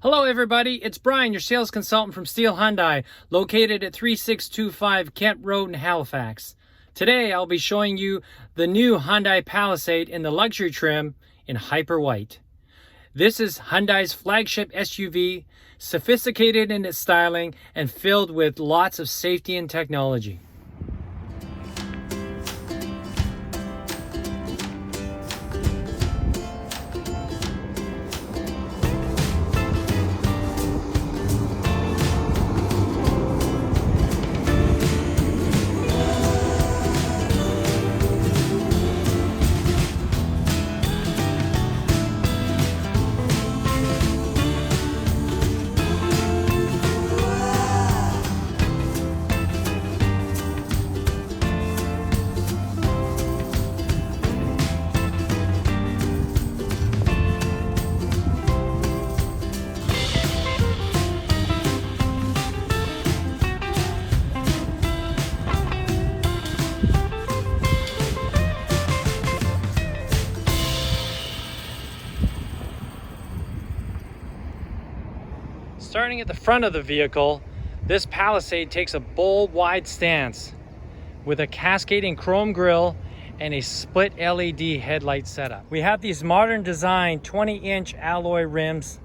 Hello everybody, it's Brian, your sales consultant from Steele Hyundai, located at 3625 Kempt Road in Halifax. Today I'll be showing you the new Hyundai Palisade in the luxury trim in Hyper White. This is Hyundai's flagship SUV, sophisticated in its styling and filled with lots of safety and technology. Starting at the front of the vehicle, this Palisade takes a bold, wide stance with a cascading chrome grille and a split LED headlight setup. We have these modern design 20-inch alloy rims,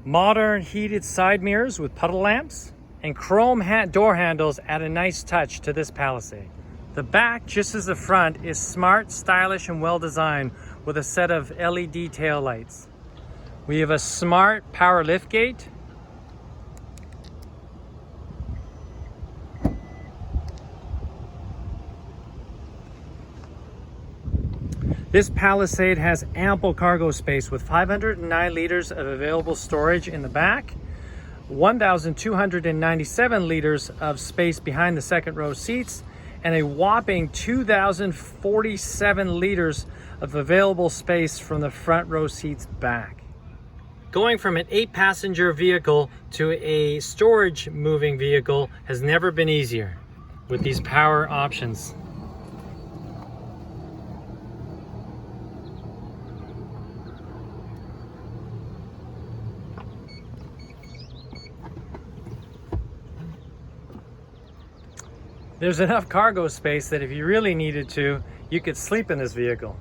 modern heated side mirrors with puddle lamps, and chrome door handles add a nice touch to this Palisade. The back, just as the front, is smart, stylish, and well designed with a set of LED tail lights. We have a smart power liftgate, This Palisade has ample cargo space with 509 liters of available storage in the back, 1,297 liters of space behind the second row seats, and a whopping 2,047 liters of available space from the front row seats back. Going from an 8-passenger vehicle to a storage moving vehicle has never been easier with these power options. There's enough cargo space that if you really needed to, you could sleep in this vehicle.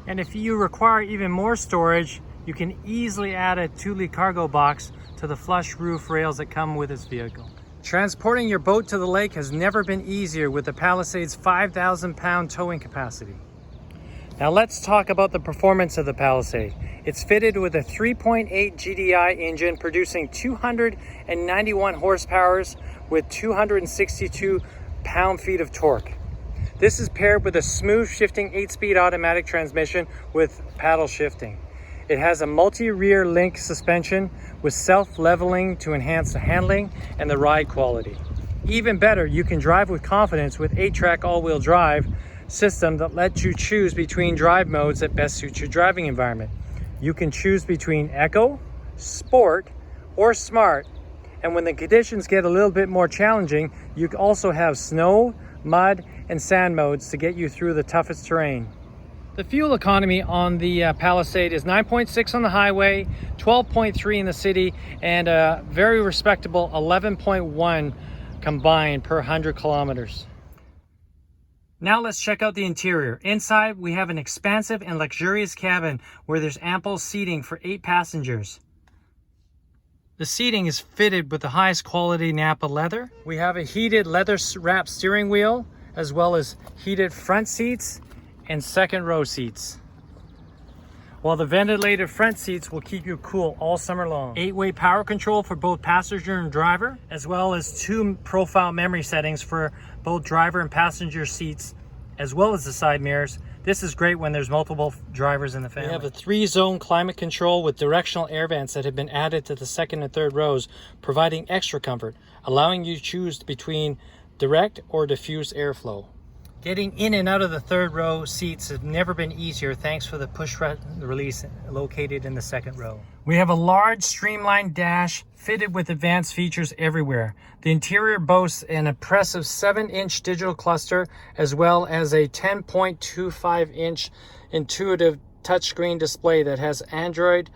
And if you require even more storage, you can easily add a 2-liter cargo box to the flush roof rails that come with this vehicle. Transporting your boat to the lake has never been easier with the Palisade's 5,000-pound towing capacity. Now let's talk about the performance of the Palisade. It's fitted with a 3.8 GDI engine producing 291 horsepower with 262 pound-feet of torque. This is paired with a smooth shifting 8-speed automatic transmission with paddle shifting. It has a multi-rear link suspension with self-leveling to enhance the handling and the ride quality. Even better, you can drive with confidence with 8-track all-wheel drive system that lets you choose between drive modes that best suit your driving environment. You can choose between Eco, Sport, or Smart. And when the conditions get a little bit more challenging, you also have snow, mud, and sand modes to get you through the toughest terrain. The fuel economy on the Palisade is 9.6 on the highway, 12.3 in the city, and a very respectable 11.1 combined per 100 kilometers. Now let's check out the interior. Inside, we have an expansive and luxurious cabin where there's ample seating for 8 passengers. The seating is fitted with the highest quality Napa leather. We have a heated leather-wrapped steering wheel, as well as heated front seats and second row seats. While the ventilated front seats will keep you cool all summer long. 8-way power control for both passenger and driver, as well as 2 profile memory settings for both driver and passenger seats, as well as the side mirrors. This is great when there's multiple drivers in the family. We have a 3-zone climate control with directional air vents that have been added to the second and third rows, providing extra comfort, allowing you to choose between direct or diffused airflow. Getting in and out of the third row seats has never been easier thanks for the push release located in the second row. We have a large streamlined dash fitted with advanced features everywhere. The interior boasts an impressive 7-inch digital cluster as well as a 10.25-inch intuitive touchscreen display that has Android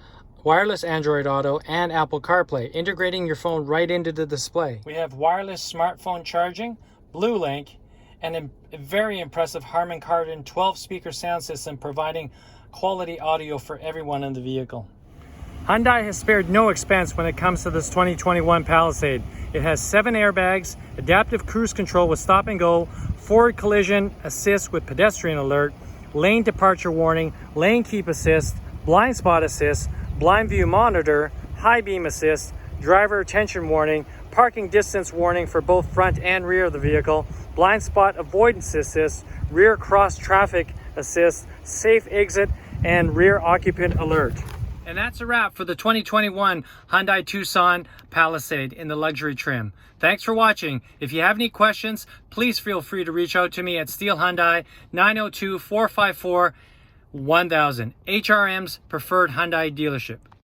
wireless Android Auto, and Apple CarPlay, integrating your phone right into the display. We have wireless smartphone charging, Blue Link, and a very impressive Harman Kardon 12-speaker sound system, providing quality audio for everyone in the vehicle. Hyundai has spared no expense when it comes to this 2021 Palisade. It has 7 airbags, adaptive cruise control with stop and go, forward collision assist with pedestrian alert, lane departure warning, lane keep assist, blind spot assist, blind view monitor, high beam assist, driver attention warning, parking distance warning for both front and rear of the vehicle, blind spot avoidance assist, rear cross traffic assist, safe exit, and rear occupant alert. And that's a wrap for the 2021 Hyundai Tucson Palisade in the luxury trim. Thanks for watching. If you have any questions, please feel free to reach out to me at Steele Hyundai, 902-454-1000, HRM's preferred Hyundai dealership.